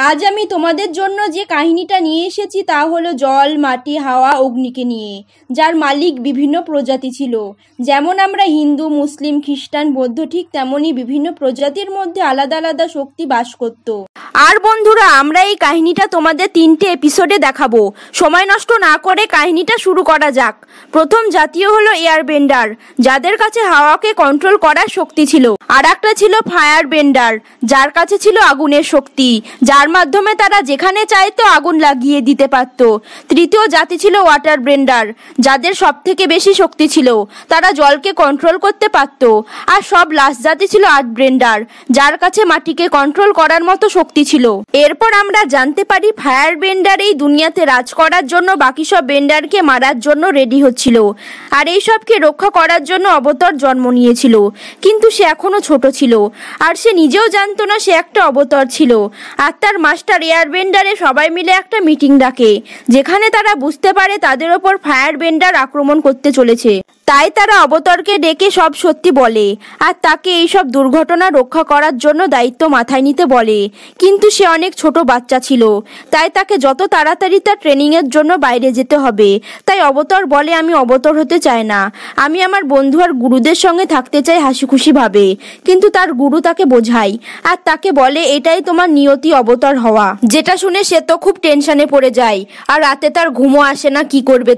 আজ আমি তোমাদের জন্য যে কাহিনীটা নিয়ে এসেছি তা হলো জল, মাটি, হাওয়া, অগ্নিকে নিয়ে, যার মালিক বিভিন্ন প্রজাতি ছিল। যেমন আমরা হিন্দু, মুসলিম, খ্রিস্টান, বৌদ্ধ, ঠিক তেমনই বিভিন্ন প্রজাতির মধ্যে আলাদা আলাদা শক্তি বাস করত। আর বন্ধুরা, আমরা এই কাহিনীটা তোমাদের 3টে এপিসোডে দেখাবো। সময় নষ্ট না করে কাহিনীটা শুরু করা যাক। প্রথম জাতীয় হলো এয়ার বেন্ডার, যাদের কাছে হাওয়াকে কন্ট্রোল করার শক্তি ছিল। আর একটা ছিল ফায়ার বেন্ডার, যার কাছে ছিল আগুনের শক্তি, যার মাধ্যমে তারা যেখানে চাইতো আগুন লাগিয়ে দিতে পারত। তৃতীয় জাতি ছিল ওয়াটার বেন্ডার, যাদের সব থেকে বেশি শক্তি ছিল, তারা জলকে কন্ট্রোল করতে পারত। আর সব লাস্ট জাতি ছিল আর্থ বেন্ডার, যার কাছে মাটিকে কন্ট্রোল করার মতো শক্তি ছিল। এরপর আমরা জানতে পারি ফায়ার বেন্ডার এই দুনিয়াতে রাজ করার জন্য বাকি সব বেন্ডারকে মারার জন্য রেডি হচ্ছিল, আর এই সবকে রক্ষা করার জন্য অবতার জন্ম নিয়েছিল। কিন্তু সে এখনো ছোট ছিল, আর সে নিজেও জানতো না সে একটা অবতার ছিল। আর তার মাস্টার এয়ার বেন্ডারে সবাই মিলে একটা মিটিং ডাকে, যেখানে তারা বুঝতে পারে তাদের ওপর ফায়ার বেন্ডার আক্রমণ করতে চলেছে। তাই তারা অবতারকে ডেকে সব সত্যি বলে, আর তাকে এইসব দুর্ঘটনা রক্ষা করার জন্য দায়িত্ব মাথায় নিতে বলে। কিন্তু সে অনেক ছোট বাচ্চা ছিল, তাই তাকে যত তাড়াতাড়ি তার ট্রেনিংয়ের জন্য বাইরে যেতে হবে। তাই অবতার বলে, আমি অবতার হতে চাই না, আমি আমার বন্ধু আর গুরুদের সঙ্গে থাকতে চাই হাসি খুশি ভাবে। কিন্তু তার গুরু তাকে বোঝায়, আর তাকে বলে এটাই তোমার নিয়তি অবতার হওয়া। যেটা শুনে সে তো খুব টেনশনে পড়ে যায়, আর রাতে তার ঘুমও আসে না কি করবে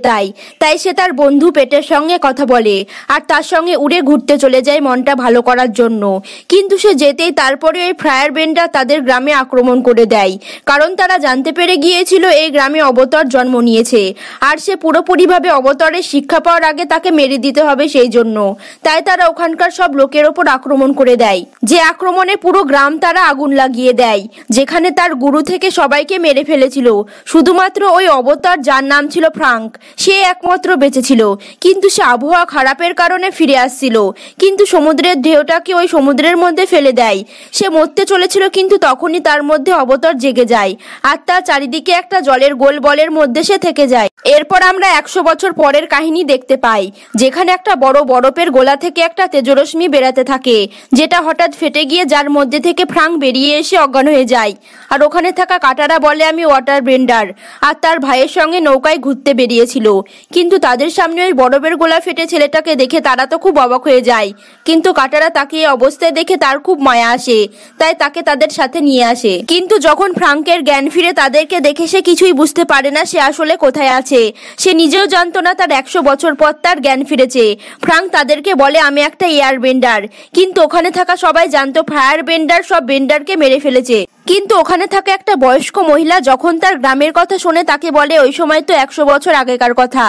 তাই সে তার বন্ধু পেটের সঙ্গে কথা বলে, আর তার সঙ্গে উড়ে ঘুরতে চলে যায় মনটা ভালো করার জন্য। কিন্তু সে যেতেই তারপরে ওই ফায়ার বেন্ডার তাদের গ্রামে আক্রমণ করে দেয়, কারণ তারা জানতে পেরে গিয়েছিল এই গ্রামে অবতার জন্ম নিয়েছে, আর সে পুরোপুরিভাবে অবতারের শিক্ষা পাওয়ার আগে তাকে মেরে দিতে হবে সেই জন্য। তাই তারা ওখানকার সব লোকের ওপর আক্রমণ করে দেয়, যে আক্রমণে পুরো গ্রাম তারা আগুন লাগিয়ে দেয়। যেখানে তার গুরু থেকে সবাইকে মেরে ফেলেছিল, শুধুমাত্র ওই অবতার যার নাম ছিল ফ্রাঙ্ক, সে একমাত্র বেঁচে ছিল। কিন্তু সে আবহাওয়া খারাপের কারণে ফিরে আসছিল, কিন্তু সমুদ্রের ঢেউটাকে ওই সমুদ্রের মধ্যে ফেলে দেয়। সে মরতে চলেছিল, কিন্তু তখনই তার মধ্যে অবতার জেগে যায়, আর তার চারিদিকে একটা জলের গোল বলের মধ্যে সে থেকে যায়। এরপর আমরা 100 বছর পরের কাহিনী দেখতে পাই, যেখানে একটা বড় বরফের গোলা থেকে একটা তেজরশ্মি বেরাতে থাকে, যেটা হঠাৎ ফেটে গিয়ে যার মধ্যে থেকে ফ্রাঙ্ক বেরিয়ে এসে অজ্ঞান হয়ে যায়। আর ওখানে থাকা কাটারা বলে, আমি ওয়াটার বেন্ডার, আর তার ভাইয়ের সঙ্গে নৌকায় ঘুরতে বেরিয়েছিল। কিন্তু তাদের সামনে ওই বরফের গোলা ফেটে ছেলেটাকে দেখে তারা তো খুব অবাক হয়ে যায়। কিন্তু কাটারা তাকে এই অবস্থায় দেখে তার খুব মায়া আসে, তাই তাকে তাদের সাথে নিয়ে আসে। কিন্তু যখন ফ্রাঙ্কের জ্ঞান ফিরে তাদেরকে দেখে সে কিছুই বুঝতে পারে না সে আসলে কোথায় আছে। সে নিজেও জানতো না তার 100 বছর পর তার জ্ঞান ফিরেছে। ফ্রাঙ্ক তাদেরকে বলে, আমি একটা এয়ার বেন্ডার। কিন্তু ওখানে থাকা সবাই জানতো ফায়ার বেন্ডার সব বেন্ডারকে মেরে ফেলেছে। কিন্তু ওখানে থাকা একটা বয়স্ক মহিলা যখন তার গ্রামের কথা শোনে, তাকে বলে ওই সময় তো 100 বছর আগেকার কথা,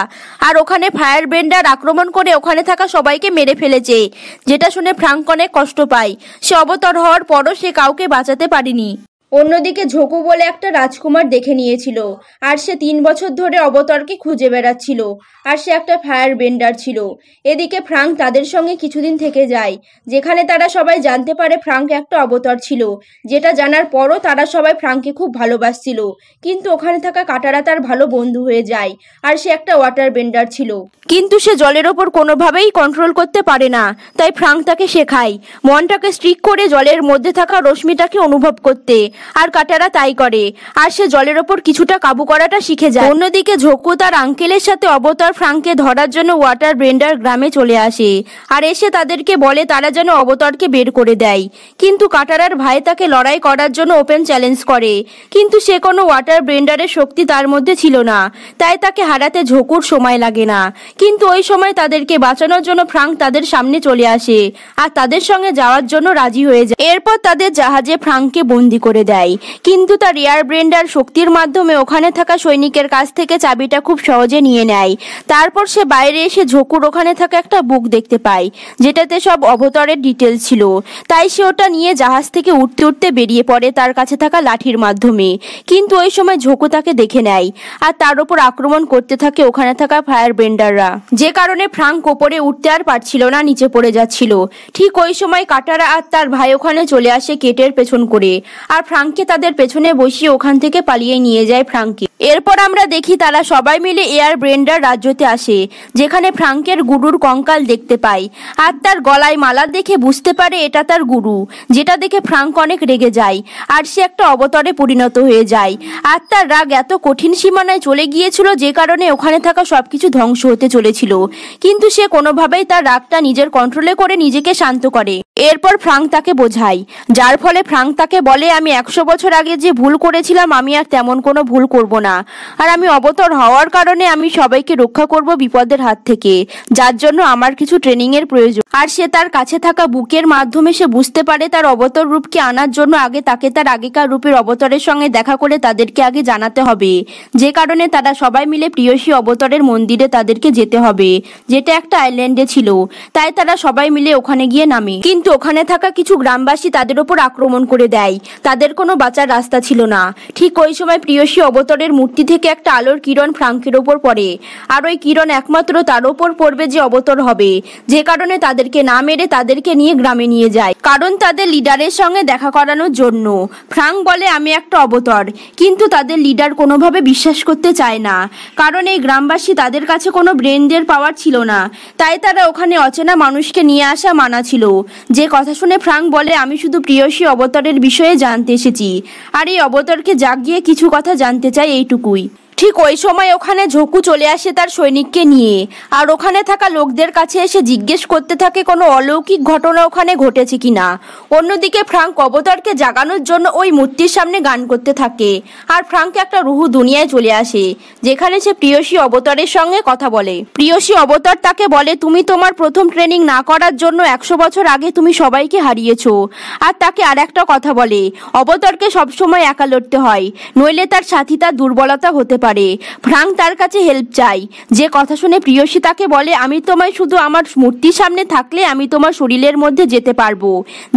আর ওখানে ফায়ার বেন্ডার আক্রমণ করে ওখানে থাকা সবাইকে মেরে ফেলেছে। যেটা শুনে ফ্রাঙ্ক অনেক কষ্ট পায়। সে অবতার হওয়ার পরও সে কাউকে বাঁচাতে পারেনি। অন্যদিকে ঝোকু বলে একটা রাজকুমার দেখে নিয়েছিল, আর সে 3 বছর ধরে অবতারকে খুঁজে বেড়াচ্ছিল, আর সে একটা ফায়ার বেন্ডার ছিল। এদিকে ফ্রাঙ্ক তাদের সঙ্গে কিছুদিন থেকে যায়, যেখানে তারা সবাই জানতে পারে ফ্রাঙ্ক একটা অবতার ছিল। যেটা জানার পরও তারা সবাই ফ্রাঙ্ককে খুব ভালোবাসছিল। কিন্তু ওখানে থাকা কাটারা তার ভালো বন্ধু হয়ে যায়, আর সে একটা ওয়াটার বেন্ডার ছিল। কিন্তু সে জলের ওপর কোনোভাবেই কন্ট্রোল করতে পারে না, তাই ফ্রাঙ্ক তাকে শেখায় মনটাকে স্ট্রিক করে জলের মধ্যে থাকা রশ্মিটাকে অনুভব করতে, আর কাটারা তাই করে, আর সে জলের ওপর কিছুটা কাবু করাটা শিখে যায়। অন্যদিকে ঝোকু তার আঙ্কেলের সাথে অবতার ফ্রাঙ্ককে ধরার জন্য ওয়াটার বেন্ডার গ্রামে চলে আসে, আর এসে তাদেরকে বলে তারা যেন অবতারকে বের করে দেয়। কিন্তু কাটারার ভাই তাকে লড়াই করার জন্য ওপেন চ্যালেঞ্জ করে, কিন্তু সে কোনো ওয়াটার বেন্ডারের শক্তি তার মধ্যে ছিল না, তাই তাকে হারাতে ঝোকুর সময় লাগে না। কিন্তু ওই সময় তাদেরকে বাঁচানোর জন্য ফ্রাঙ্ক তাদের সামনে চলে আসে, আর তাদের সঙ্গে যাওয়ার জন্য রাজি হয়ে যায়। এরপর তাদের জাহাজে ফ্রাঙ্ককে বন্দি করে দেয়, কিন্তু তার এয়ার বেন্ডার শক্তির মাধ্যমে ওখানে থাকা সৈনিকের কাছ থেকে চাবিটা খুব সহজে নিয়ে নেয়। তারপর সে বাইরে এসে ঝোকুর ওখানে থাকা একটা বুক দেখতে পায়, যেটাতে সব অবতারের ডিটেলস ছিল। তাই সে ওটা নিয়ে জাহাজ থেকে উঠতে উঠতে বেরিয়ে পড়ে তার কাছে থাকা লাঠির মাধ্যমে। কিন্তু ওই সময় ঝোকু তাকে দেখে নেয়, আর তার উপর আক্রমণ করতে থাকে ওখানে থাকা ফায়ার বেন্ডাররা, যে কারণে ফ্রাঙ্ক ওপরে উঠতে আর পারছিল না, নিচে পড়ে যাচ্ছিল। ঠিক ওই সময় কাটারা আর তার ভাই ওখানে চলে আসে কেটের পেছন করে, আর ফ্রাঙ্ক ফ্রাঙ্ককে তাদের পেছনে বসিয়ে ওখান থেকে পালিয়ে নিয়ে যায় ফ্রাঙ্ককে। এরপর আমরা দেখি তারা সবাই মিলে এয়ার ব্রেন্ডার রাজ্যতে আসে, যেখানে ফ্রাঙ্কের গুরুর কঙ্কাল দেখতে পায় আর তার গলায় মালা দেখে বুঝতে পারে এটা তার গুরু, যেটা দেখে ফ্রাঙ্ক অনেক রেগে যায় আর সে একটা অবতারে পরিণত হয়ে যায়। আর তার রাগ এত কঠিন সীমানায় চলে গিয়েছিল যে কারণে ওখানে থাকা সবকিছু ধ্বংস হতে চলেছিল, কিন্তু সে কোনোভাবেই তার রাগটা নিজের কন্ট্রোলে করে নিজেকে শান্ত করে। এরপর ফ্রাঙ্ক তাকে বোঝায়, যার ফলে ফ্রাঙ্ক তাকে বলে, আমি 100 বছর আগে যে ভুল করেছিলাম আমি আর তেমন কোনো ভুল করব না, আর আমি অবতার হওয়ার কারণে আমি সবাইকে রক্ষা করব বিপদের হাত থেকে, যার জন্য আমার কিছু ট্রেনিং এর প্রয়োজন। আর সে তার কাছে থাকা বুকের মাধ্যমে সে বুঝতে পারে তার অবতার রূপকে আনার জন্য আগে তাকে তার আগেকার রূপের অবতারের সঙ্গে দেখা করে তাদেরকে আগে জানাতে হবে, যে কারণে তারা সবাই মিলে প্রিয়সী অবতারের মন্দিরে তাদেরকে যেতে হবে, যেটা একটা আইল্যান্ডে ছিল। তাই তারা সবাই মিলে ওখানে গিয়ে নামে, কিন্তু ওখানে থাকা কিছু গ্রামবাসী তাদের উপর আক্রমণ করে দেয়। তাদের কোনো বাঁচার রাস্তা ছিল না। ঠিক ওই সময় প্রিয়সী অবতারের মূর্তি থেকে একটা আলোর কিরণ ফ্রাঙ্কের ওপর পড়ে, আর ওই কিরণ একমাত্র তার ওপর পড়বে যে অবতার হবে, যে কারণে তাদেরকে না মেরে তাদেরকে নিয়ে গ্রামে নিয়ে যায়, কারণ তাদের লিডারের সঙ্গে দেখা করানোর জন্য। ফ্রাঙ্ক বলে আমি একটা অবতার, কিন্তু তাদের লিডার কোনোভাবে বিশ্বাস করতে চায় না, কারণ এই গ্রামবাসী তাদের কাছে কোনো ব্রেনদের পাওয়ার ছিল না। তাই তারা ওখানে অচেনা মানুষকে নিয়ে আসা মানা ছিল। যে কথা শুনে ফ্রাঙ্ক বলে আমি শুধু প্রিয়সী অবতারের বিষয়ে জানতে এসেছি, আর এই অবতারকে জাগিয়ে কিছু কথা জানতে চাই, এইটুকুই। ঠিক ওই সময় ওখানে ঝোকু চলে আসে তার সৈনিককে নিয়ে, আর ওখানে থাকা লোকদের কাছে এসে জিজ্ঞেস করতে থাকে কোনো অলৌকিক ঘটনা ওখানে ঘটেছে কিনা। অন্যদিকে ফ্রাঙ্ক অবতারকে জাগানোর জন্য ওই মূর্তির সামনে গান করতে থাকে, আর ফ্রাঙ্ক একটা রুহু দুনিয়ায় চলে আসে, যেখানে সে প্রিয়সী অবতারের সঙ্গে কথা বলে। প্রিয়সী অবতার তাকে বলে তুমি তোমার প্রথম ট্রেনিং না করার জন্য 100 বছর আগে তুমি সবাইকে হারিয়েছো। আর তাকে আর একটা কথা বলে, অবতারকে সবসময় একা লড়তে হয়, নইলে তার সাথী তার দুর্বলতা হতে পারে। ফ্রাঙ্ক তার কাছে হেল্প চাই। যে কথা শুনে প্রিয়সী তাকে বলে আমি তোমায় শুধু আমার মূর্তির সামনে থাকলে আমি তোমার শরীরের মধ্যে যেতে পারবো।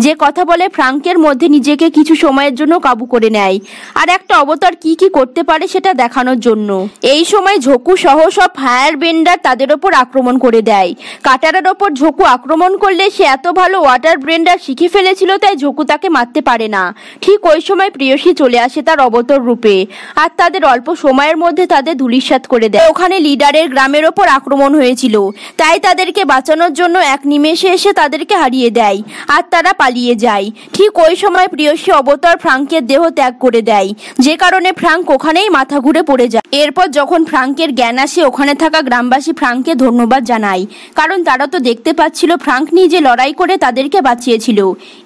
যে কথা বলে ফ্রাঙ্কের মধ্যে নিজেকে কিছু সময়ের জন্য কাবু করে নেয়, আর একটা অবতার কি কি করতে পারে সেটা দেখানোর জন্য। এই সময় ঝোকু সহ সব ফায়ার বেন্ডার তাদের ওপর আক্রমণ করে দেয়। কাটারার ওপর ঝোকু আক্রমণ করলে সে এত ভালো ওয়াটার ব্রেন্ডার শিখে ফেলেছিল, তাই ঝোকু তাকে মারতে পারে না। ঠিক ওই সময় প্রিয়সী চলে আসে তার অবতার রূপে, আর তাদের অল্প সময়ের মধ্যে তাদের ধূলিসাৎ করে দেয়। ওখানে লিডারের গ্রামের ওপর আক্রমণ হয়েছিল, তাই তাদেরকে বাঁচানোর জন্য এক নিমেষে এসে তাদেরকে হারিয়ে দেয়, আর তারা পালিয়ে যায়। ঠিক ওই সময় প্রিয়সী অবতার ফ্রাঙ্কের দেহ ত্যাগ করে দেয়, যে কারণে ফ্রাঙ্ক ওখানেই মাথা ঘুরে পড়ে যায়। এরপর যখন ফ্রাঙ্কের জ্ঞান আসে, ওখানে থাকা গ্রামবাসী ফ্রাঙ্ককে ধন্যবাদ জানায়, কারণ তারা তো দেখতে পাচ্ছিল ফ্রাঙ্ক নিজে লড়াই করে তাদেরকে বাঁচিয়েছিল।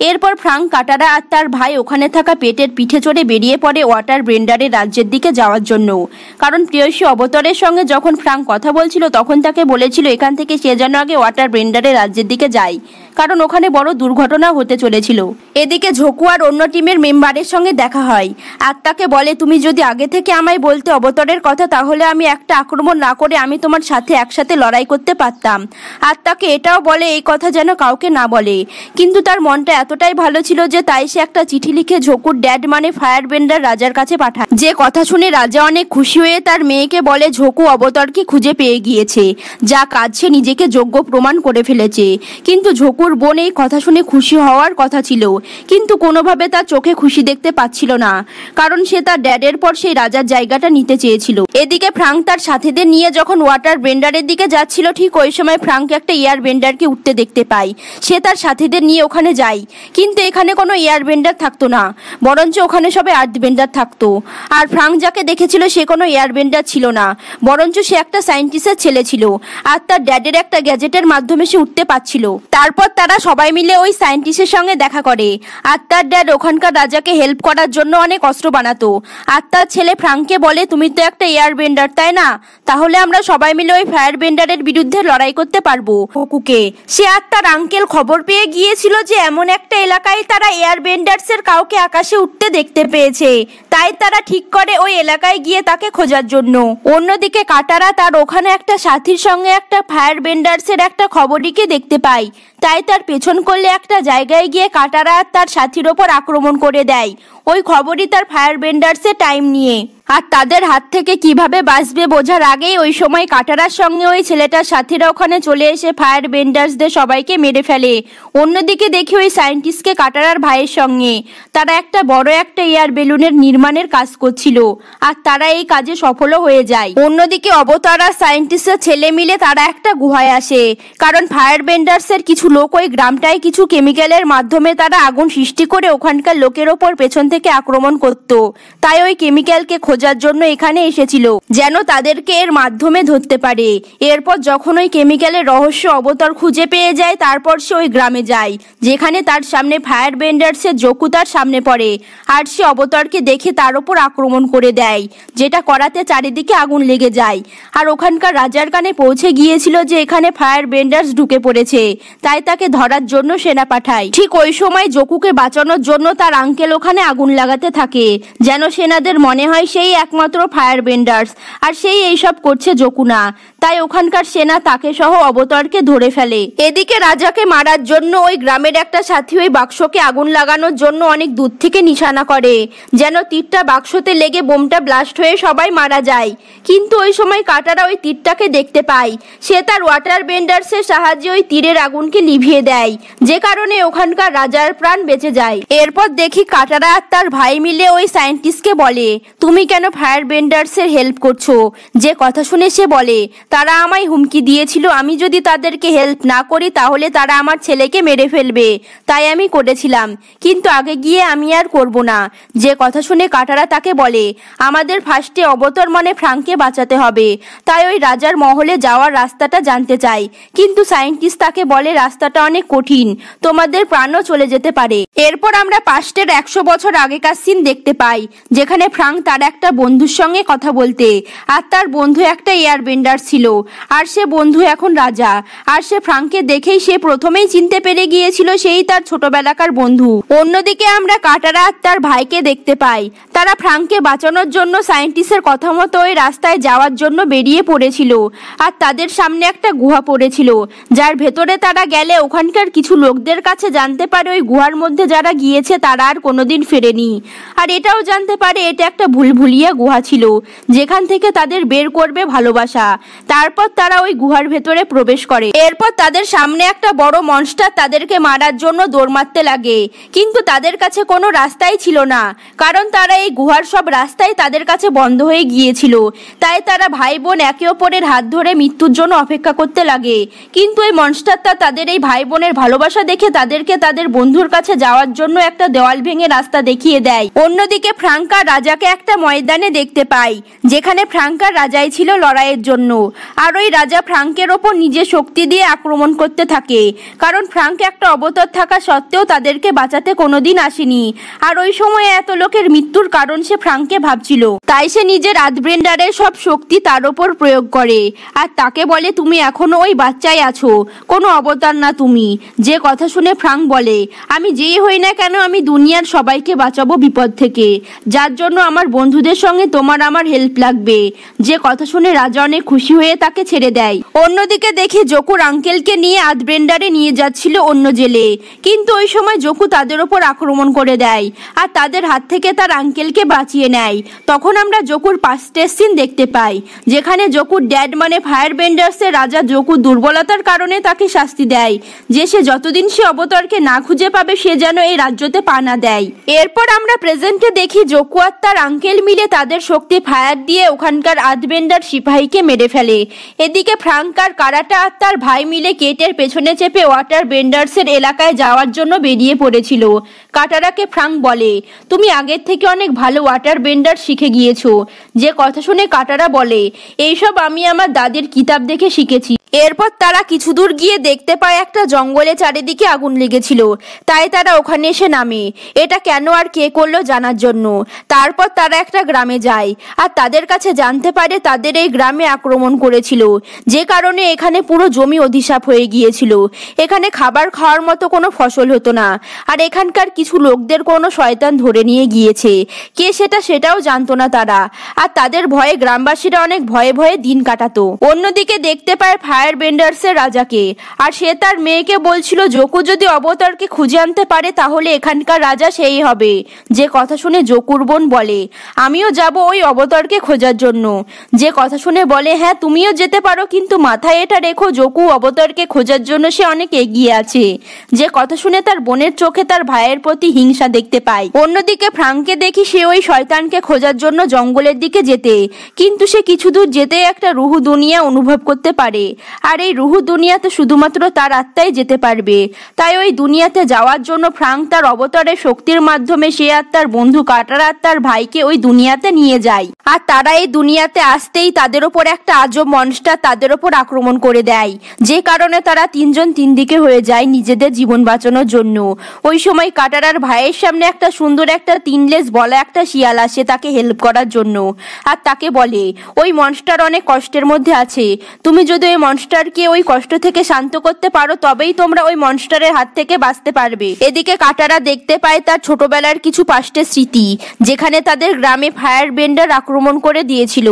এরপর ফ্রাঙ্ক, কাটারা আর তার ভাই ওখানে থাকা পেটের পিঠে চড়ে বেরিয়ে পড়ে ওয়াটার ব্রেন্ডারের রাজ্যের দিকে যাওয়ার জন্য, কারণ প্রিয়সী অবতারের সঙ্গে যখন ফ্রাঙ্ক কথা বলছিল তখন তাকে বলেছিল এখান থেকে সে যেন আগে ওয়াটার ব্রেন্ডারের রাজ্যের দিকে যায়, কারণ ওখানে বড় দুর্ঘটনা হতে চলেছিল। এদিকে ঝোকু আর অন্য টিমের মেম্বারের সঙ্গে দেখা হয়, আর তাকে বলে তুমি যদি আগে থেকে আমায় বলতে অবতারের কথা, তাহলে আমি একটা আক্রমণ না করে আমি তোমার সাথে একসাথে লড়াই করতে পারতাম। আর তাকে এটাও বলে এই কথা যেন কাউকে না বলে, কিন্তু তার মনটা এতটাই ভালো ছিল যে তাই সে একটা চিঠি লিখে ঝোকুর ড্যাড মানে ফায়ার বেন্ডার রাজার কাছে পাঠায়। যে কথা শুনে রাজা অনেক খুশি হয়ে তার মেয়েকে বলে ঝোকু অবতারকে খুঁজে পেয়ে গিয়েছে, যা কাজ সে নিজেকে যোগ্য প্রমাণ করে ফেলেছে। কিন্তু ঝোকুর বোন এই কথা শুনে খুশি হওয়ার কথা ছিল, কিন্তু কোনোভাবে তার চোখে খুশি দেখতে পাচ্ছিল না, কারণ সে তার ড্যাডের পর সেই রাজার জায়গাটা নিতে চেয়েছিল। এদিকে ফ্রাঙ্ক তার সাথীদের নিয়ে যখন ওয়াটার বেন্ডারের দিকে যাচ্ছিল, ঠিক ওই সময় ফ্রাঙ্ক একটা এয়ার বেন্ডারকে উঠতে দেখতে পায়। সে তার সাথীদের নিয়ে ওখানে যায়, কিন্তু এখানে কোনো এয়ার বেন্ডার থাকতো না, বরঞ্চ ওখানে সবে আর্থ বেন্ডার থাকতো। আর ফ্রাঙ্ক যাকে দেখেছিল সে কোনো এয়ার বেন্ডার ছিল না, বরঞ্চ সে একটা সায়েন্টিস্টের ছেলে ছিল, আর তার ড্যাডের একটা গ্যাজেটের মাধ্যমে সে উঠতে পারছিল। তারপর তারা সবাই মিলে ওই সায়েন্টিস্টের সঙ্গে দেখা করে, আর তার ড্যাড ওখানকার রাজাকে হেল্প করার জন্য অনেক অস্ত্র বানাতো। আর তার ছেলে ফ্রাঙ্ককে বলে তুমি তো একটা এয়ার বেন্ডার তাই না, তাহলে আমরা সবাই মিলে ওই ফায়ার বেন্ডারের বিরুদ্ধে লড়াই করতে পারবো। ঝোকুকে সে আর তার আঙ্কেল খবর পেয়ে গিয়েছিল যে এমন একটা এলাকায় তারা এয়ার বেন্ডার্সের কাউকে আকাশে উঠতে দেখতে পেয়েছে, তাই তারা ঠিক করে ওই এলাকায় গিয়ে তাকে খোঁজার জন্য। অন্যদিকে কাটারা তার ওখানে একটা সাথীর সঙ্গে একটা ফায়ার বেন্ডার্সের একটা খবরটিকে দেখতে পায়, তাই তার পেছন করলে একটা জায়গায় গিয়ে কাটারা তার সাথীর ওপর আক্রমণ করে দেয়, ওই খবরই তার ফায়ার বেন্ডার্সের টাইম নিয়ে। আর তাদের হাত থেকে কিভাবে বাঁচবে বোঝার আগেই ওই সময় কাটারার সঙ্গে ওই ছেলেটার সাথীরা ওখানে চলে এসে ফায়ার বেন্ডার্সদের সবাইকে মেরে ফেলে। অন্যদিকে দেখি ওই সায়েন্টিস্টকে কাটারার ভাইয়ের সঙ্গে তারা একটা বড় একটা এয়ার বেলুনের নির্মাণের কাজ করছিল, আর তারা এই কাজে সফলও হয়ে যায়। অন্যদিকে অবতার আর সায়েন্টিস্টের ছেলে মিলে তারা একটা গুহায় আসে, কারণ ফায়ার বেন্ডার্সের কিছু লোক ওই গ্রামটায় কিছু কেমিক্যালের মাধ্যমে তারা আগুন সৃষ্টি করে ওখানকার লোকের ওপর পেছন থেকে আক্রমণ করত। তাই ওই কেমিক্যালকে খোঁজার জন্য এখানে এসেছিল, যেন তাদেরকে এর মাধ্যমে ধরতে পারে। এরপর যখন ওই কেমিক্যালের রহস্য অবতার খুঁজে পেয়ে যায়, তারপর সে ওই গ্রামে যায়, যেখানে তার সামনে ফায়ার বেন্ডার্সের জকু তার সামনে পড়ে, আর সে অবতারকে দেখে তার ওপর আক্রমণ করে দেয়, যেটা করাতে চারিদিকে আগুন লেগে যায়। আর ওখানকার রাজার কানে পৌঁছে গিয়েছিল যে এখানে ফায়ার বেন্ডার্স ঢুকে পড়েছে, তাই তাকে ধরার জন্য সেনা পাঠায়। ঠিক ওই সময় জকুকে বাঁচানোর জন্য তার আঙ্কেল ওখানে আগুন লাগাতে থাকে, যেন সেনাদের মনে হয় সেই একমাত্র ফায়ার বেন্ডার্স, আর সেই এইসব করছে জকু না। তাই ওখানকার সেনা তাকে সহ অবতারকে ধরে ফেলে। এদিকে রাজাকে মারার জন্য ওই গ্রামের একটা সাথী ওই বাক্সকে আগুন লাগানোর জন্য অনেক দূর থেকে নিশানা করে, যেন তীরটা বাক্সতে লেগে বোমটা ব্লাস্ট হয়ে সবাই মারা যায়। কিন্তু ওই সময় কাটারা ওই তীরটাকে দেখতে পায়, সে তার ওয়াটার বেন্ডার্সের সাহায্যে ওই তীরের আগুনকে নিভিয়ে দেয়, যে কারণে ওখানকার রাজার প্রাণ বেঁচে যায়। এরপর দেখি কাটারা আর তার ভাই মিলে ওই সায়েন্টিস্টকে বলে, তুমি কেন ফায়ার বেন্ডার্সের হেল্প করছো? যে কথা শুনে সে বলে, তারা আমায় হুমকি দিয়েছিল আমি যদি তাদেরকে হেল্প না করি তাহলে তারা আমার ছেলেকে মেরে ফেলবে, তাই আমি করেছিলাম, কিন্তু আগে গিয়ে আমি আর করব না। যে কথা শুনে কাটারা তাকে বলে, আমাদের ফার্স্টে অবতার মানে ফ্রাঙ্ককে বাঁচাতে হবে, তাই ওই রাজার মহলে যাওয়ার রাস্তাটা জানতে চাই। কিন্তু সায়েন্টিস্ট তাকে বলে রাস্তাটা অনেক কঠিন, তোমাদের প্রাণও চলে যেতে পারে। এরপর আমরা পাস্টের 100 বছর আগেকার সিন দেখতে পাই, যেখানে ফ্রাঙ্ক তার একটা বন্ধুর সঙ্গে কথা বলতে, আর তার বন্ধু একটা এয়ার বেন্ডার ছিল, আর সে বন্ধু এখন রাজা। আর সে ফ্রাঙ্ককে দেখেই সে প্রথমেই চিনতে পেরে গিয়েছিল সেই তার ছোটবেলাকার বন্ধু। অন্যদিকে আমরা কাটারা আর তার ভাইকে দেখতে পাই, তারা ফ্রাঙ্ককে বাঁচানোর জন্য সায়েন্টিস্টের কথা মতো ওই রাস্তায় যাওয়ার জন্য বেরিয়ে পড়েছিল, আর তাদের সামনে একটা গুহা পড়েছিল, যার ভেতরে তারা গেলে ওখানকার কিছু লোকদের কাছে জানতে পারে ওই গুহার মধ্যে যারা গিয়েছে তারা আর কোনোদিন ফেরেনি। আর এটাও জানতে পারে এটা একটা ভুলভুলিয়া গুহা ছিল, যেখান থেকে তাদের বের করবে ভালোবাসা। তারপর তারা ওই গুহার ভেতরে প্রবেশ করে। এরপর তাদের সামনে একটা বড় মনস্টার তাদেরকে মারার জন্য দৌড় মারতে লাগে, কিন্তু তাদের কাছে কোনো রাস্তাই ছিল না, কারণ তারা এই গুহার সব রাস্তাই তাদের কাছে বন্ধ হয়ে গিয়েছিল। তাই তারা ভাই বোন একে অপরের হাত ধরে মৃত্যুর জন্য অপেক্ষা করতে লাগে। কিন্তু এই মনস্টারটা তাদের এই ভাই বোনের ভালোবাসা দেখে তাদেরকে তাদের বন্ধুর কাছে যাওয়ার জন্য একটা দেওয়াল ভেঙে রাস্তা দেখিয়ে দেয়। অন্যদিকে ফ্রাঙ্ক আর রাজাকে একটা ময়দানে দেখতে পাই, যেখানে ফ্রাঙ্ক আর রাজাই ছিল লড়াইয়ের জন্য। আর ওই রাজা ফ্রাঙ্কের ওপর নিজের শক্তি দিয়ে আক্রমণ করতে থাকে, কারণ ফ্রাঙ্ক একটা অবতার থাকা সত্ত্বেও তাদেরকে বাঁচাতে কোনোদিন আসেনি। আর ওই সময় এত লোকের মৃত্যুর কারণ সে ফ্রাঙ্ককে ভাবছিল, তাই সে নিজের আদব্রেন্ডারের সব শক্তি তার ওপর প্রয়োগ করে, আর তাকে বলে তুমি এখনো ওই বাচ্চাই আছো, কোনো অবতার না তুমি। যে কথা শুনে ফ্রাঙ্ক বলে, আমি যেই হই না কেন আমি দুনিয়ার সবাইকে বাঁচাবো বিপদ থেকে, যার জন্য আমার বন্ধুদের সঙ্গে তোমার আমার হেল্প লাগবে। যে কথা শুনে রাজা অনেক খুশি হয়ে তাকে ছেড়ে দেয়। অন্যদিকে দেখি জকুর আঙ্কেলকে নিয়ে আদব্রেন্ডারে নিয়ে যাচ্ছিল অন্য জেলে, কিন্তু ওই সময় জকু তাদের ওপর আক্রমণ করে দেয়, আর তাদের হাত থেকে তার আঙ্কেলকে বাঁচিয়ে নেয়। তখন আমরা জকুর পাস্টের সিন দেখতে পাই, যেখানে জকুর ড্যাড মানে ফায়ার বেন্ডার্সের রাজা জকুর দুর্বলতার কারণে তাকে শাস্তি দেয়, যে সে যতদিন সে অবতারকে না খুঁজে পাবে সে যেন এই রাজ্যতে পা না দেয়। এরপর আমরা প্রেজেন্টে দেখি জকু আর তার আঙ্কেল মিলে তাদের শক্তি ফায়ার দিয়ে ওখানকার আদবেন্ডার সিপাহীকে মেরে ফেলে। এদিকে ফ্রাঙ্ক আর কারাটা আর তার ভাই মিলে কেটের পেছনে চেপে ওয়াটার বেন্ডার্সের এলাকায় যাওয়ার জন্য বেরিয়ে পড়েছিল। কাটারাকে ফ্রাঙ্ক বলে, তুমি আগের থেকে অনেক ভালো ওয়াটার বেন্ডার শিখে গিয়েছো। যে কথা শুনে কাটারা বলে, এইসব আমি আমার দাদির কিতাব দেখে শিখেছি। এরপর তারা কিছু দূর গিয়ে দেখতে পায় একটা জঙ্গলে চারিদিকে আগুন লেগেছিল, তাই তারা ওখানে এসে নামে এটা কেন আর কে করলো জানার জন্য। তারপর তারা একটা গ্রামে যায়, আর তাদের কাছে জানতে পারে তাদের এই গ্রামে আক্রমণ করেছিল, যে কারণে এখানে পুরো জমি অধিশাপ হয়ে গিয়েছিল। এখানে খাবার খাওয়ার মতো কোনো ফসল হতো না, আর এখানকার কিছু লোকদের কোনো শয়তান ধরে নিয়ে গিয়েছে। কে সেটাও জানতো না তারা। আর তাদের ভয়ে গ্রামবাসীরা অনেক ভয়ে ভয়ে দিন কাটাতো। অন্যদিকে দেখতে পায় ফায়ার বেন্ডার্সের রাজাকে, আর সে তার মেয়েকে বলছিল জোকু যদি অবতারকে খুঁজে আনতে পারে তাহলে এখানকার রাজা সেই হবে। যে কথা শুনে জোকুর বোন বলে আমিও যাব ওই অবতারকে খোঁজার জন্য। যে কথা শুনে বলে হ্যাঁ তুমিও যেতে পারো, কিন্তু মাথায় এটা রেখো জোকু অবতারকে খোঁজার জন্য সে অনেক এগিয়ে আছে। যে কথা শুনে তার বোনের চোখে তার ভাইয়ের প্রতি হিংসা দেখতে পায়। অন্যদিকে ফ্রাঙ্ককে দেখি সে ওই শয়তানকে খোঁজার জন্য জঙ্গলের দিকে যেতে, কিন্তু সে কিছু দূর যেতে একটা রুহু দুনিয়া অনুভব করতে পারে। আর এই রুহু দুনিয়াতে শুধুমাত্র তার আত্মাই যেতে পারবে। তাই ওই দুনিয়াতে যাওয়ার জন্য ফ্রাঙ্ক তার অবতারের শক্তির মাধ্যমে সে আর তার বন্ধু কাটারা আর তার ভাইকে ওই দুনিয়াতে নিয়ে যায়। আর তারা এই দুনিয়াতে আসতেই তাদের ওপর একটা আজব মনস্টার তাদের ওপর আক্রমণ করে দেয়, যে কারণে তারা তিনজন তিন দিকে হয়ে যায় নিজেদের জীবন বাঁচানোর জন্য। ওই সময় কাটারার ভাইয়ের সামনে একটা সুন্দর একটা তিনলেজ বলা একটা শিয়াল আসে তাকে হেল্প করার জন্য। আর তাকে বলে ওই মনস্টার অনেক কষ্টের মধ্যে আছে, তুমি যদি ওই মনস্টারকে ওই কষ্ট থেকে শান্ত করতে পারো তবেই তোমরা ওই মনস্টারের হাত থেকে বাঁচতে পারবে। এদিকে কাটারা দেখতে পায় তার ছোটবেলার কিছু পাস্টের স্মৃতি, যেখানে তাদের গ্রামে ফায়ার বেন্ডার আক্রমণ করে দিয়েছিল,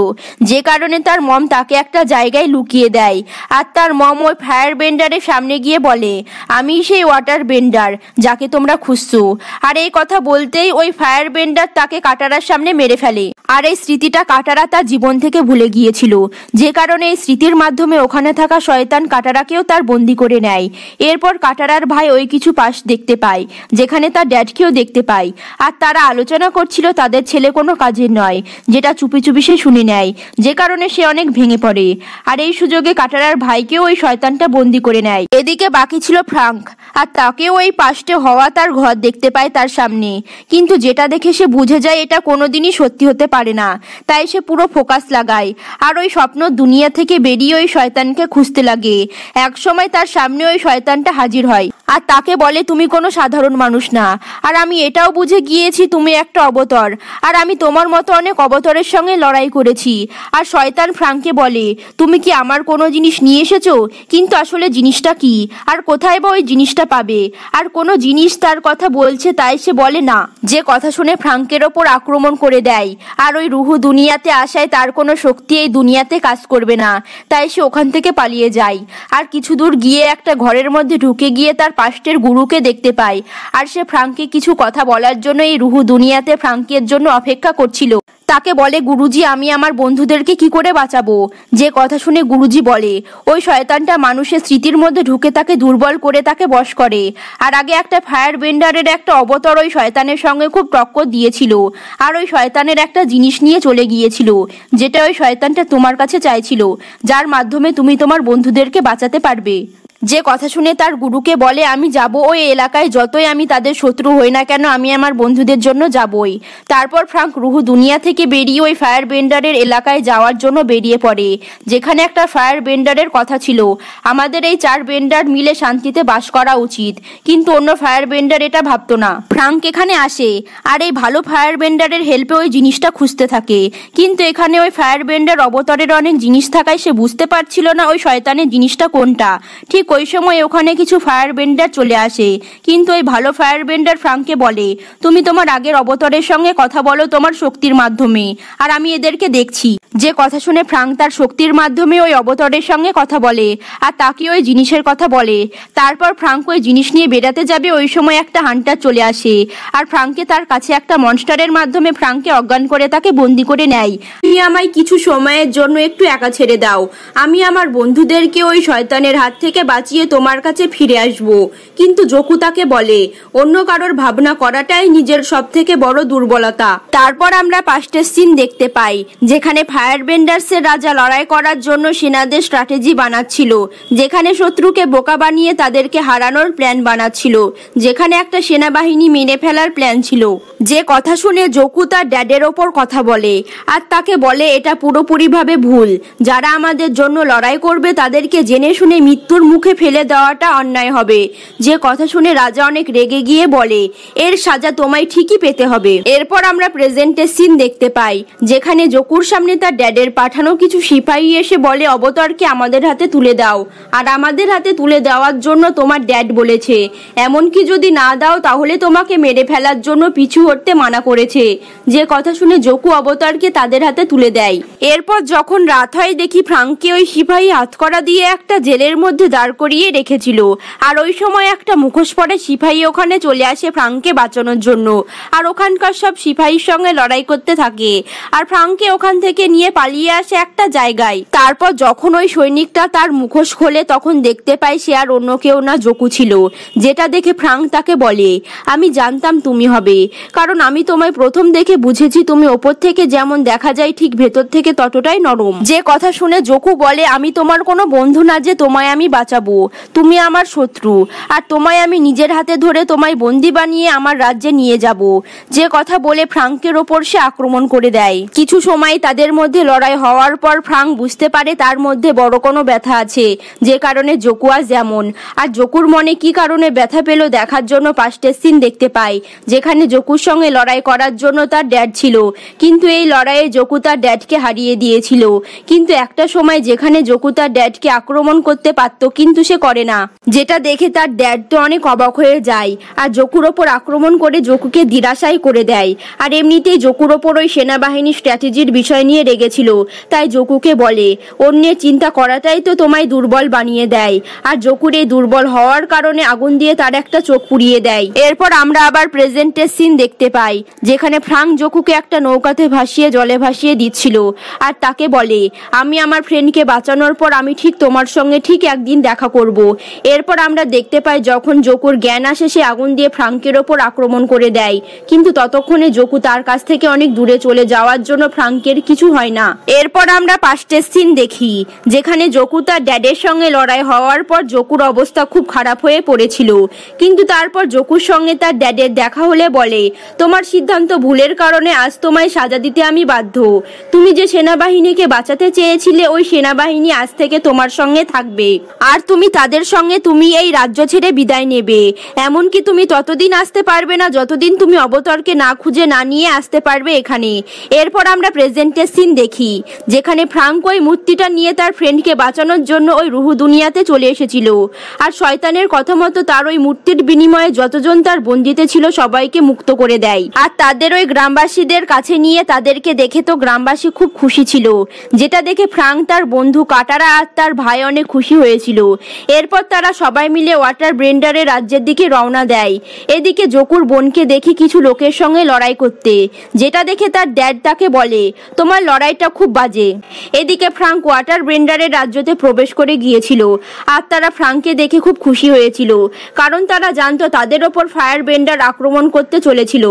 যে কারণে তার মম তাকে একটা জায়গায় লুকিয়ে দেয়। আর তার মম ওই ফায়ার বেন্ডারের সামনে গিয়ে বলে আমি সেই ওয়াটার বেন্ডার যাকে তোমরা খুঁজছো। আর এই কথা বলতেই ওই ফায়ার বেন্ডার তাকে কাটারার সামনে মেরে ফেলে। আর এই স্মৃতিটা কাটারা তার জীবন থেকে ভুলে গিয়েছিল, যে কারণে এই স্মৃতির মাধ্যমে ওখানে থাকা শয়তান কাটারাকেও তার বন্দি করে নেয়। এরপর কাটারার ভাই ওই কিছু পাশ দেখতে পায়, যেখানে তার ড্যাডকেও দেখতে পায়। আর তারা আলোচনা করছিল তাদের ছেলে কোনো কাজের নয়, যেটা চুপি চুপি সে শুনে নেয়, যে কারণে সে অনেক ভেঙে পড়ে। আর এই সুযোগে কাটারার ভাইকেও ওই শয়তানটা বন্দি করে নেয়। এদিকে বাকি ছিল ফ্রাঙ্ক, আর তাকেও ওই পাশে হওয়া তার ঘর দেখতে পায় তার সামনে, কিন্তু যেটা দেখে সে বুঝে যায় এটা কোনোদিনই সত্যি হতে পারে না। তাই সে পুরো ফোকাস লাগায় আর ওই স্বপ্ন দুনিয়া থেকে বেরিয়ে ওই শয়তানকে খুঁজতে লাগে। এক সময় তার সামনে ওই শয়তানটা হাজির হয় আর তাকে বলে তুমি কোনো সাধারণ মানুষ না, আর আমি এটাও বুঝে গিয়েছি তুমি একটা অবতার, আর আমি তোমার মতো অনেক অবতারের সঙ্গে লড়াই করেছি। আর শয়তান ফ্রাঙ্ককে বলে তুমি কি আমার কোনো জিনিস নিয়ে এসেছো, কিন্তু আসলে জিনিসটা কি আর কোথায় বা ওই জিনিসটা পাবে। আর কোনো জিনিস তার কথা বলছে তাই সে বলে না। যে কথা শুনে ফ্রাঙ্কের ওপর আক্রমণ করে দেয়, আর ওই রুহু দুনিয়াতে আসায় তার কোনো শক্তি এই দুনিয়াতে কাজ করবে না, তাই সে ওখান থেকে পালিয়ে যায়। আর কিছু দূর গিয়ে একটা ঘরের মধ্যে ঢুকে গিয়ে তার পাস্টের গুরুকে দেখতে পায়, আর সে ফ্রাঙ্ককে কিছু কথা বলার জন্য এই রুহু দুনিয়াতে ফ্রাঙ্কের জন্য অপেক্ষা করছিল। তাকে বলে গুরুজি আমি আমার বন্ধুদেরকে কি করে বাঁচাবো। যে কথা শুনে গুরুজি বলে ওই শয়তানটা মানুষের স্মৃতির মধ্যে ঢুকে তাকে দুর্বল করে তাকে বশ করে। আর আগে একটা ফায়ার বেন্ডারের একটা অবতার ওই শয়তানের সঙ্গে খুব টক্কর দিয়েছিল, আর ওই শয়তানের একটা জিনিস নিয়ে চলে গিয়েছিল, যেটা ওই শয়তানটা তোমার কাছে চাইছিল, যার মাধ্যমে তুমি তোমার বন্ধুদেরকে বাঁচাতে পারবে। যে কথা শুনে তার গুরুকে বলে আমি যাব ওই এলাকায়, যতই আমি তাদের শত্রু হই না কেন আমি আমার বন্ধুদের জন্য যাবই। তারপর ফ্রাঙ্ক রুহু দুনিয়া থেকে বেরিয়ে ওই ফায়ার বেন্ডারের এলাকায় যাওয়ার জন্য বেরিয়ে পড়ে, যেখানে একটা ফায়ার বেন্ডারের কথা ছিল আমাদের এই 4 বেন্ডার মিলে শান্তিতে বাস করা উচিত, কিন্তু অন্য ফায়ার বেন্ডার এটা ভাবতো না। ফ্রাঙ্ক এখানে আসে আর এই ভালো ফায়ার বেন্ডারের হেল্পে ওই জিনিসটা খুঁজতে থাকে, কিন্তু এখানে ওই ফায়ার বেন্ডার অবতারের অনেক জিনিস থাকায় সে বুঝতে পারছিল না ওই শয়তানের জিনিসটা কোনটা। ঠিক ওই সময় ওখানে কিছু ফায়ার বেন্ডার চলে আসে, কিন্তু ওই ভালো ফায়ার বেন্ডার ফ্রাঙ্ককে বলে তুমি তোমার আগের অবতারের সঙ্গে কথা বলো তোমার শক্তির মাধ্যমে, আর আমি এদেরকে দেখছি। যে কথা শুনে ফ্রাঙ্ক তার শক্তির মাধ্যমে ওই অবতারের সঙ্গে কথা বলে আর তাকে ওই জিনিসের কথা বলে। তারপর ফ্রাঙ্ক ওই জিনিস নিয়ে বেরাতে যাবে, ওই সময় একটা হান্টার চলে আসে আর ফ্রাঙ্ককে তার কাছে একটা মনস্টারের মাধ্যমে ফ্রাঙ্ককে অজ্ঞান করে তাকে বন্দি করে নেয়। তুমি আমায় কিছু সময়ের জন্য একটু একা ছেড়ে দাও, আমি আমার বন্ধুদেরকে ওই শয়তানের হাত থেকে বাঁচিয়ে তোমার কাছে ফিরে আসব। কিন্তু জোকু তাকে বলে অন্য কারোর ভাবনা করাটাই নিজের সব থেকে বড় দুর্বলতা। তারপর আমরা পাস্টের সিন দেখতে পাই, যেখানে ফায়ার বেন্ডার্সের রাজা লড়াই করার জন্য সেনাদের স্ট্র্যাটেজি বানাচ্ছিল, যেখানে শত্রুকে বোকা বানিয়ে তাদেরকে হারানোর প্ল্যান বানাচ্ছিল, যেখানে একটা সেনাবাহিনী মেরে ফেলার প্ল্যান ছিল। যে কথা শুনে জোকু তার ড্যাডের ওপর কথা বলে আর তাকে বলে এটা পুরোপুরিভাবে ভুল, যারা আমাদের জন্য লড়াই করবে তাদেরকে জেনে শুনে মৃত্যুর মুখে মুখে ফেলে দেওয়াটা অন্যায় হবে। যে কথা শুনে রাজা অনেক রেগে গিয়ে বলে, এর সাজা তোমায় ঠিকই পেতে হবে। এরপর আমরা প্রেজেন্টের সিন দেখতে পাই, যেখানে জকুর সামনে তার ড্যাডের পাঠানো কিছু সিপাহী এসে বলে, অবতারকে আমাদের হাতে তুলে দাও, আর আমাদের হাতে তুলে দেওয়ার জন্য তোমার ড্যাড বলেছে, এমনকি যদি না দাও তাহলে তোমাকে মেরে ফেলার জন্য পিছু হটতে মানা করেছে। যে কথা শুনে জকু অবতারকে তাদের হাতে তুলে দেয়। এরপর যখন রাত হয় দেখি ফ্রাঙ্ককে ওই সিপাহী হাতকড়া দিয়ে একটা জেলের মধ্যে দাঁড় করিয়ে রেখেছিল, আর ওই সময় একটা মুখোশ পরে সিপাহী ওখানে চলে আসে ফ্রাঙ্ককে বাঁচানোর জন্য, আর ওখানকার সব সিপাহীর সঙ্গে লড়াই করতে থাকে, আর ফ্রাঙ্ককে ওখান থেকে নিয়ে পালিয়ে আসে একটা জায়গায়। তারপর যখন ওই সৈনিকটা তার মুখোশ খোলে তখন দেখতে পায় সে আর অন্য কেউ না, জকু ছিল। যেটা দেখে ফ্রাঙ্ক তাকে বলে, আমি জানতাম তুমি হবে, কারণ আমি তোমায় প্রথম দেখে বুঝেছি তুমি ওপর থেকে যেমন দেখা যায় ঠিক ভেতর থেকে ততটাই নরম। যে কথা শুনে জকু বলে, আমি তোমার কোনো বন্ধু না যে তোমায় আমি বাঁচাবো, তুমি আমার শত্রু, আর তোমায় আমি নিজের হাতে ধরে তোমায় বন্দি বানিয়ে আমার রাজ্যে নিয়ে যাব। যে কথা বলে ফ্রাঙ্কের ওপর সে আক্রমণ করে দেয়। কিছু সময় তাদের মধ্যে লড়াই হওয়ার পর ফ্রাঙ্ক বুঝতে পারে তার মধ্যে বড় কোনো ব্যথা আছে, যে কারণে জকু আজ যেমন। আর জকুর মনে কি কারণে ব্যথা পেল দেখার জন্য পাস্টের সিন দেখতে পাই, যেখানে জকুর সঙ্গে লড়াই করার জন্য তার ড্যাড ছিল, কিন্তু এই লড়াইয়ে জকু তার ড্যাডকে হারিয়ে দিয়েছিল। কিন্তু একটা সময় যেখানে জকু তার ড্যাডকে আক্রমণ করতে পারত, কিন্তু সে করে না, যেটা দেখে তার ড্যাড তো অনেক অবাক হয়ে যায়, আর জকুর ওপর আক্রমণ করে জকুকে দিরাশায়ী করে দেয়। আর এমনিতেই জকুর ওপর ওই সেনাবাহিনীর স্ট্র্যাটেজির বিষয় নিয়ে রেগেছিল, তাই জকুকে বলে, অন্যের চিন্তা করাটাই তো তোমায় দুর্বল বানিয়ে দেয়। আর জকুর এই দুর্বল হওয়ার কারণে আগুন দিয়ে তার একটা চোখ পুড়িয়ে দেয়। এরপর আমরা আবার প্রেজেন্টের সিন দেখতে পাই, যেখানে ফ্রাঙ্ক জকুকে একটা নৌকাতে ভাসিয়ে জলে ভাসিয়ে দিচ্ছিল, আর তাকে বলে, আমি আমার ফ্রেন্ডকে বাঁচানোর পর আমি ঠিক তোমার সঙ্গে ঠিক একদিন দেখা করব। এরপর আমরা দেখতে পাই যখন জকুর জ্ঞান আসে সে আগুন দিয়ে ফ্রাঙ্কের ওপর আক্রমণ করে দেয়, কিন্তু ততক্ষণে জকু তার কাছ থেকে অনেক দূরে চলে যাওয়ার জন্য ফ্রাঙ্কের কিছু হয় না। এরপর আমরা পাস্টের সিন দেখি, যেখানে জকু তার ড্যাডের সঙ্গে লড়াই হওয়ার পর জকুর অবস্থা খুব খারাপ হয়ে পড়েছিল, কিন্তু তারপর জকুর সঙ্গে তার ড্যাডের দেখা হলে বলে, তোমার সিদ্ধান্ত ভুলের কারণে আজ তোমায় সাজা দিতে আমি বাধ্য। তুমি যে সেনাবাহিনীকে বাঁচাতে চেয়েছিলে ওই সেনাবাহিনী আজ থেকে তোমার সঙ্গে থাকবে, আর তুমি তাদের সঙ্গে তুমি এই রাজ্য ছেড়ে বিদায় নেবে। এমনকি তুমি ততদিন আসতে পারবে না যতদিন তুমি অবতারকে না খুঁজে না নিয়ে আসতে পারবে এখানে। এরপর আমরা প্রেজেন্টের সিন দেখি, যেখানে ফ্রাঙ্ক ওই মূর্তিটা নিয়ে তার ফ্রেন্ডকে বাঁচানোর জন্য ওই রুহু দুনিয়াতে চলে এসেছিল, আর শয়তানের কথা মতো তার ওই মূর্তির বিনিময়ে যতজন তার বন্দিতে ছিল সবাইকে মুক্ত করে দেয়, আর তাদের ওই গ্রামবাসীদের কাছে নিয়ে তাদেরকে দেখে তো গ্রামবাসী খুব খুশি ছিল, যেটা দেখে ফ্রাঙ্ক, তার বন্ধু কাটারা আর তার ভাই অনেক খুশি হয়েছিল। এরপর তারা সবাই মিলে ওয়াটার ব্রেন্ডারের রাজ্যের দিকে রওনা দেয়। এদিকে জকুর বোনকে দেখে কিছু লোকের সঙ্গে লড়াই করতে, যেটা দেখে তার ড্যাড তাকে বলে, তোমার লড়াইটা খুব বাজে। এদিকে ফ্রাঙ্ক ওয়াটার ব্রেন্ডারের রাজ্যতে প্রবেশ করে গিয়েছিল, আর তারা ফ্রাঙ্ককে দেখে খুব খুশি হয়েছিল, কারণ তারা জানতো তাদের ওপর ফায়ার বেন্ডার আক্রমণ করতে চলেছিল।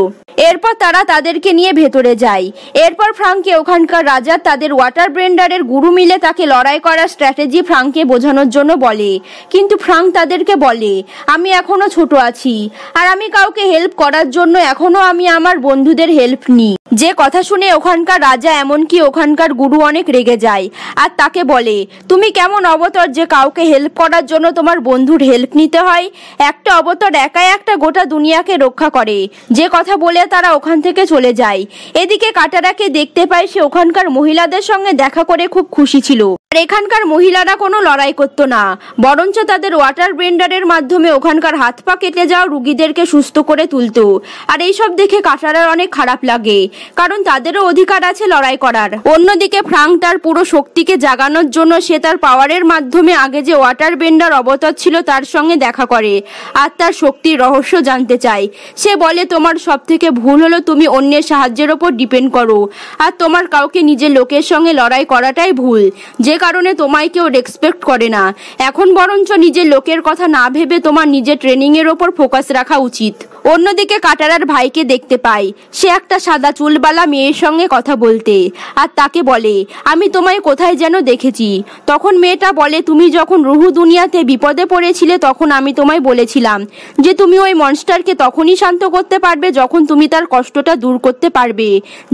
এরপর তারা তাদেরকে নিয়ে ভেতরে যায়। এরপর ফ্রাঙ্ককে ওখানকার রাজা তাদের ওয়াটার ব্রেন্ডারের গুরু মিলে তাকে লড়াই করার স্ট্র্যাটেজি ফ্রাঙ্ককে বোঝানোর জন্য বলে, কিন্তু ফ্রাঙ্ক তাদেরকে বলে, আমি এখনো ছোট আছি, আর আমি কাউকে হেল্প করার জন্য এখনো আমি আমার বন্ধুদের হেল্প নিই। যে কথা শুনে ওখানকার রাজা এমনকি ওখানকার গুরু অনেক রেগে যায়, আর তাকে বলে, তুমি কেমন অবতার যে কাউকে হেল্প করার জন্য তোমার বন্ধুর হেল্প নিতে হয়? একটা অবতার একাই একটা গোটা দুনিয়াকে রক্ষা করে। যে কথা বলে তারা ওখান থেকে চলে যায়। এদিকে কাটারাকে দেখতে পায়, সে ওখানকার মহিলাদের সঙ্গে দেখা করে খুব খুশি ছিল। আর এখানকার মহিলারা কোনো লড়াই করতো না, বরঞ্চ তাদের ওয়াটার ব্রেন্ডারের মাধ্যমে ওখানকার হাত পা কেটে যাওয়া রুগীদেরকে সুস্থ করে তুলতো। আর এইসব দেখে কাটারার অনেক খারাপ লাগে, কারণ তাদেরও অধিকার আছে লড়াই করার। অন্যদিকে ফ্রাঙ্ক তার পুরো শক্তিকে জাগানোর জন্য সে তার পাওয়ারের মাধ্যমে আগে যে ওয়াটার বেন্ডার অবতার ছিল তার সঙ্গে দেখা করে, আর তার শক্তির রহস্য জানতে চায়। সে বলে, তোমার সব থেকে ভুল হলো তুমি অন্যের সাহায্যের ওপর ডিপেন্ড করো, আর তোমার কাউকে নিজের লোকের সঙ্গে লড়াই করাটাই ভুল, যে কারণে তোমায় কেউ রেসপেক্ট করে না। এখন বরঞ্চ নিজের লোকের কথা না ভেবে তোমার নিজের ট্রেনিং এর ওপর ফোকাস রাখা উচিত। অন্যদিকে কাটারার ভাইকে দেখতে পায় সে একটা সাদা চুলবালা মেয়ের সঙ্গে কথা বলতে, আর তাকে বলে আমি তোমায় কোথায় যেন দেখেছি। তখন মেয়েটা বলে তুমি যখন রুহু দুনিয়াতে বিপদে পড়েছিলে তখন আমি তোমায় বলেছিলাম যে তুমি ওই মনস্টারকে তখনই শান্ত করতে পারবে যখন তুমি তার কষ্টটা দূর করতে পারবে।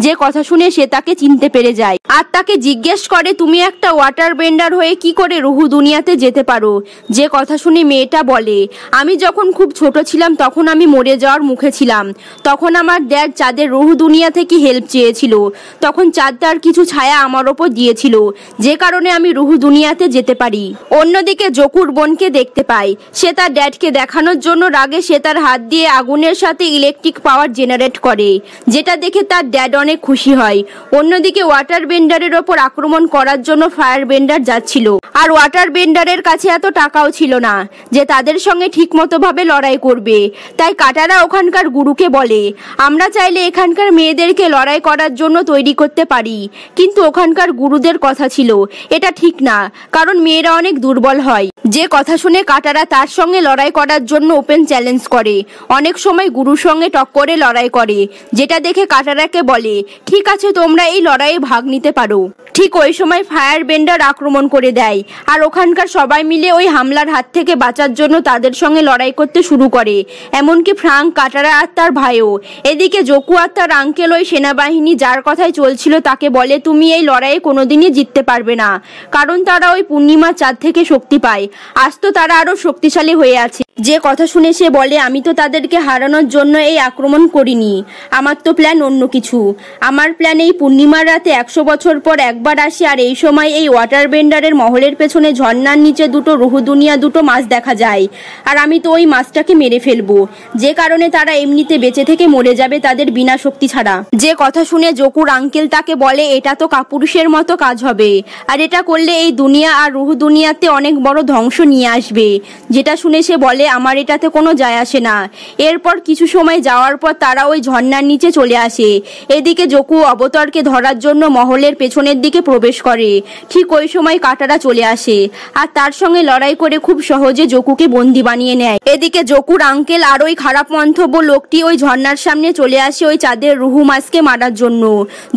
যে কথা শুনে সে তাকে চিনতে পেরে যায় আর তাকে জিজ্ঞেস করে তুমি একটা ওয়াটার বেন্ডার হয়ে কি করে রুহু দুনিয়াতে যেতে পারো। যে কথা শুনে মেয়েটা বলে আমি যখন খুব ছোট ছিলাম তখন আমি মরে যাওয়ার মুখে ছিলাম, তখন আমার ড্যাড চাঁদের রুহু দুনিয়া থেকে হেল্প চেয়েছিল, তখন চাঁদ তার কিছু ছায়া আমার ওপর দিয়েছিল যে কারণে আমি রুহু দুনিয়াতে যেতে পারি। অন্যদিকে জকুর বোনকে দেখতে পায় সে তার ড্যাডকে দেখানোর জন্য রাগে সে তার হাত দিয়ে আগুনের সাথে ইলেকট্রিক পাওয়ার জেনারেট করে, যেটা দেখে তার ড্যাড অনেক খুশি হয়। অন্যদিকে ওয়াটার বেন্ডারের ওপর আক্রমণ করার জন্য ফায়ার বেন্ডার যাচ্ছিল, আর ওয়াটার বেন্ডারের কাছে এত টাকাও ছিল না যে তাদের সঙ্গে ঠিকমতো ভাবে লড়াই করবে। তাই কাটারা ওখানকার গুরুকে বলে আমরা চাইলে এখানকার মেয়েদেরকে লড়াই করার জন্য তৈরি করতে পারি, কিন্তু ওখানকার গুরুদের কথা ছিল এটা ঠিক না কারণ মেয়েরা অনেক দুর্বল হয়। যে কথা শুনে কাটারা তার সঙ্গে লড়াই করার জন্য ওপেন চ্যালেঞ্জ করে, অনেক সময় গুরুর সঙ্গে টক্করে লড়াই করে, যেটা দেখে কাটারাকে বলে ঠিক আছে তোমরা এই লড়াইয়ে ভাগ নিতে পারো। ঠিক ওই সময় ফায়ার বেন্ডার আক্রমণ করে দেয় আর ওখানকার সবাই মিলে ওই হামলার হাত থেকে বাঁচার জন্য তাদের সঙ্গে লড়াই করতে শুরু করে, এমনকি ফ্রাঙ্ক, কাটারা আর তার ভাইও। এদিকে জকু আর তার আঙ্কেল ওই সেনাবাহিনী যার কথাই চলছিল তাকে বলে তুমি এই লড়াইয়ে কোনোদিনই জিততে পারবে না, কারণ তারা ওই পূর্ণিমা চাঁদ থেকে শক্তি পায়, আজ তো তারা আরো শক্তিশালী হয়ে আছে। যে কথা শুনে সে বলে আমি তো তাদেরকে হারানোর জন্য এই আক্রমণ করিনি, আমার তো প্ল্যান অন্য কিছু। আমার প্ল্যান এই পূর্ণিমার রাতে 100 বছর পর একবার আসে আর এই সময় এই ওয়াটার বেন্ডারের মহলের পেছনে ঝর্ণার নিচে দুটো রুহু দুনিয়া দুটো মাছ দেখা যায়, আর আমি তো ওই মাছটাকে মেরে ফেলবো, যে কারণে তারা এমনিতে বেঁচে থেকে মরে যাবে তাদের বিনা শক্তি ছাড়া। যে কথা শুনে জকুর আঙ্কেল তাকে বলে এটা তো কাপুরুষের মতো কাজ হবে, আর এটা করলে এই দুনিয়া আর রুহু দুনিয়াতে অনেক বড় ধ্বংস নিয়ে আসবে। যেটা শুনে সে বলে আমার এটাতে কোনো যায় আসে না। এরপর কিছু সময় যাওয়ার পর তারা ওই ঝর্ণার নিচে চলে আসে। এদিকে জকু অবতারকে ধরার জন্য মহলের পেছনের দিকে প্রবেশ করে, ঠিক ওই সময় কাটারা চলে আসে আর তার সঙ্গে লড়াই করে খুব সহজে জকুকে বন্দি বানিয়ে নেয়। এদিকে জকুর আঙ্কেল আর ওই খারাপ মন্তব্য লোকটি ওই ঝর্ণার সামনে চলে আসে ওই চাঁদের রুহু মাছকে মারার জন্য।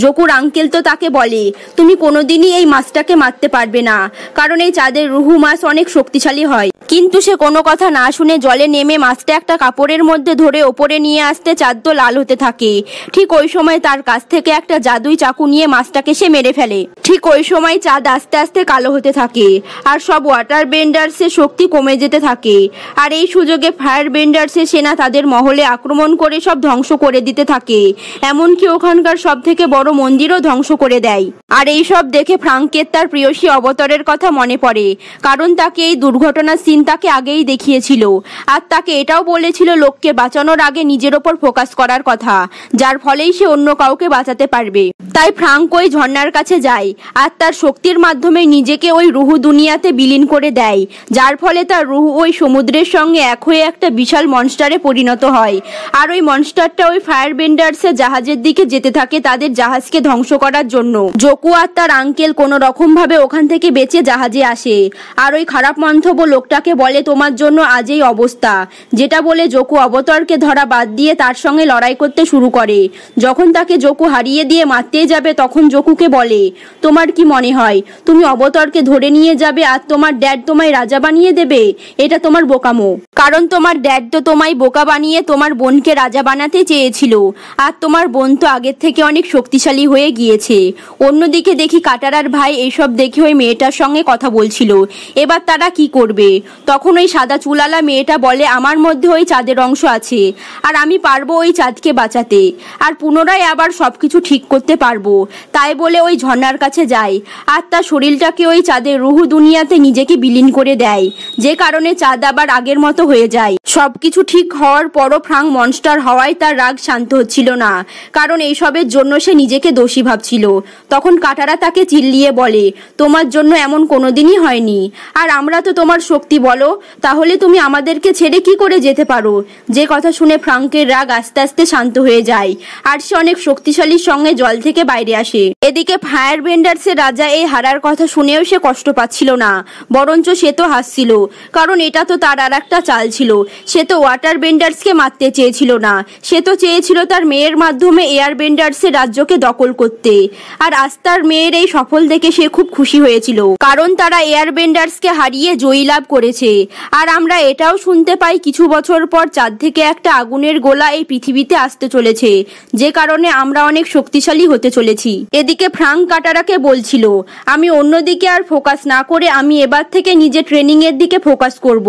জকুর আঙ্কেল তো তাকে বলে তুমি কোনোদিনই এই মাছটাকে মারতে পারবে না, কারণ এই চাঁদের রুহু মাছ অনেক শক্তিশালী হয়। কিন্তু সে কোনো কথা না শুনে জলে নেমে মাছটা একটা কাপড়ের মধ্যে ধরে ওপরে নিয়ে আসতে চাঁদ তো লাল হতে থাকে। ঠিক ওই সময় তার কাছ থেকে একটা জাদুই চাকু নিয়ে মাছটাকে সে মেরে ফেলে। ঠিক ওই সময় চাঁদ আস্তে আস্তে কালো হতে থাকে আর সব ওয়াটার বেন্ডার্সের শক্তি কমে যেতে থাকে। আর এই সুযোগে ফায়ার বেন্ডার্সের সেনা তাদের মহলে আক্রমণ করে সব ধ্বংস করে দিতে থাকে, এমনকি ওখানকার সব থেকে বড় মন্দিরও ধ্বংস করে দেয়। আর এই সব দেখে ফ্রাঙ্কের তার প্রিয়সী অবতারের কথা মনে পড়ে, কারণ তাকে এই দুর্ঘটনার সিন তাকে আগেই দেখিয়েছিল আর তাকে এটাও বলেছিল লোককে বাঁচানোর আগে নিজের ওপর ফোকাস করার কথা, যার ফলেই সে অন্য কাউকে বাঁচাতে পারবে। তাই ফ্রাঙ্ক ওই ঝর্ণার কাছে যায় আর তার শক্তির মাধ্যমে নিজেকে ওই রুহু দুনিয়াতে বিলীন করে দেয়, যার ফলে তার রুহু ওই সমুদ্রের সঙ্গে এক হয়ে একটা বিশাল মনস্টারে পরিণত হয়। আর ওই মনস্টারটা ওই ফায়ার বেন্ডার্সের জাহাজের দিকে যেতে থাকে তাদের জাহাজকে ধ্বংস করার জন্য। জকু আর তার আঙ্কেল কোনো রকম ভাবে ওখান থেকে বেঁচে জাহাজে আসে আর ওই খারাপ মন্তব্য লোকটাকে বলে তোমার জন্য আজ এই অবস্থা, যেটা বলে জকু অবতারকে ধরা বাদ দিয়ে তার সঙ্গে লড়াই করতে শুরু করে। যখন তাকে জকু হারিয়ে দিয়ে মারতে যাবে তখন জকুকে বলে তোমার কি মনে হয় তুমি অবতারকে ধরে নিয়ে যাবে আর তোমার ড্যাড তোমায় রাজা বানিয়ে দেবে? এটা তোমার বোকামো, কারণ তোমার ড্যাড তো তোমায় বোকা বানিয়ে তোমার বোনকে রাজা বানাতে চেয়েছিল আর তোমার বোন তো আগের থেকে অনেক শক্তিশালী হয়ে গিয়েছে। অন্যদিকে দেখি কাটারার ভাই এইসব দেখে ওই মেয়েটার সঙ্গে কথা বলছিল, এবার তারা কি করবে। তখন ওই সাদা চুলালা মেয়েটা বলে আমার মধ্যে ওই চাঁদের অংশ আছে আর আমি পারবো ওই চাঁদকে বাঁচাতে আর পুনরায় আবার সবকিছু ঠিক করতে পারবো। তাই বলে ওই ঝর্ণার কাছে যায় আর তার শরীরটাকে ওই চাঁদের রুহু দুনিয়াতে নিজেকে বিলীন করে দেয়, যে কারণে চাঁদ আবার আগের মতো হয়ে যায়। সবকিছু ঠিক হওয়ার পরও ফ্রাঙ্ক মনস্টার হওয়ায় তার রাগ শান্ত হচ্ছিল না, কারণ এইসবের জন্য সে নিজেকে দোষী ভাবছিল। তখন কাটারা তাকে চিল্লিয়ে বলে তোমার জন্য এমন কোনোদিনই হয়নি, আর আমরা তো তোমার শক্তি, বলো তাহলে তুমি আমার আমাদেরকে ছেড়ে কি করে যেতে পারো? যে কথা শুনে ফ্রাঙ্কের রাগ আস্তে আস্তে শান্ত হয়ে যায় আর সে অনেক শক্তিশালীর সঙ্গে জল থেকে বাইরে আসে। এদিকে ফায়ার বেন্ডার্সের রাজা এই হারার কথা শুনেও সে কষ্ট পাচ্ছিল না, বরঞ্চ সে তো হাসছিল, কারণ এটা তো তার আর একটা চাল ছিল। সে তো ওয়াটার বেন্ডার্সকে মারতে চেয়েছিল না, সে তো চেয়েছিল তার মেয়ের মাধ্যমে এয়ার বেন্ডার্সের রাজ্যকে দখল করতে। আর আজ তার মেয়ের এই সফল দেখে সে খুব খুশি হয়েছিল, কারণ তারা এয়ার বেন্ডার্সকে হারিয়ে জয়ী লাভ করেছে। আর আমরা এটাও শুনতে পাই কিছু বছর পর চাঁদ থেকে একটা আগুনের গোলা এই পৃথিবীতে আসতে চলেছে, যে কারণে আমরা অনেক শক্তিশালী হতে চলেছি। এদিকে ফ্রাঙ্ক কাটারাকে বলছিল, আমি অন্যদিকে আর ফোকাস না করে আমি এবার থেকে নিজের ট্রেনিং এর দিকে ফোকাস করব,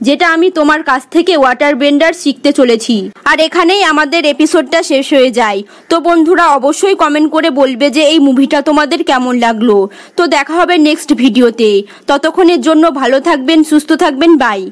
যেটা আমি তোমার কাছ থেকে ওয়াটার বেন্ডার শিখতে চলেছি। আর এখানেই আমাদের এপিসোডটা শেষ হয়ে যায়। তো বন্ধুরা অবশ্যই কমেন্ট করে বলবে যে এই মুভিটা তোমাদের কেমন লাগলো। তো দেখা হবে নেক্সট ভিডিওতে, ততক্ষণের জন্য ভালো থাকবেন, সুস্থ থাকবেন, বাই।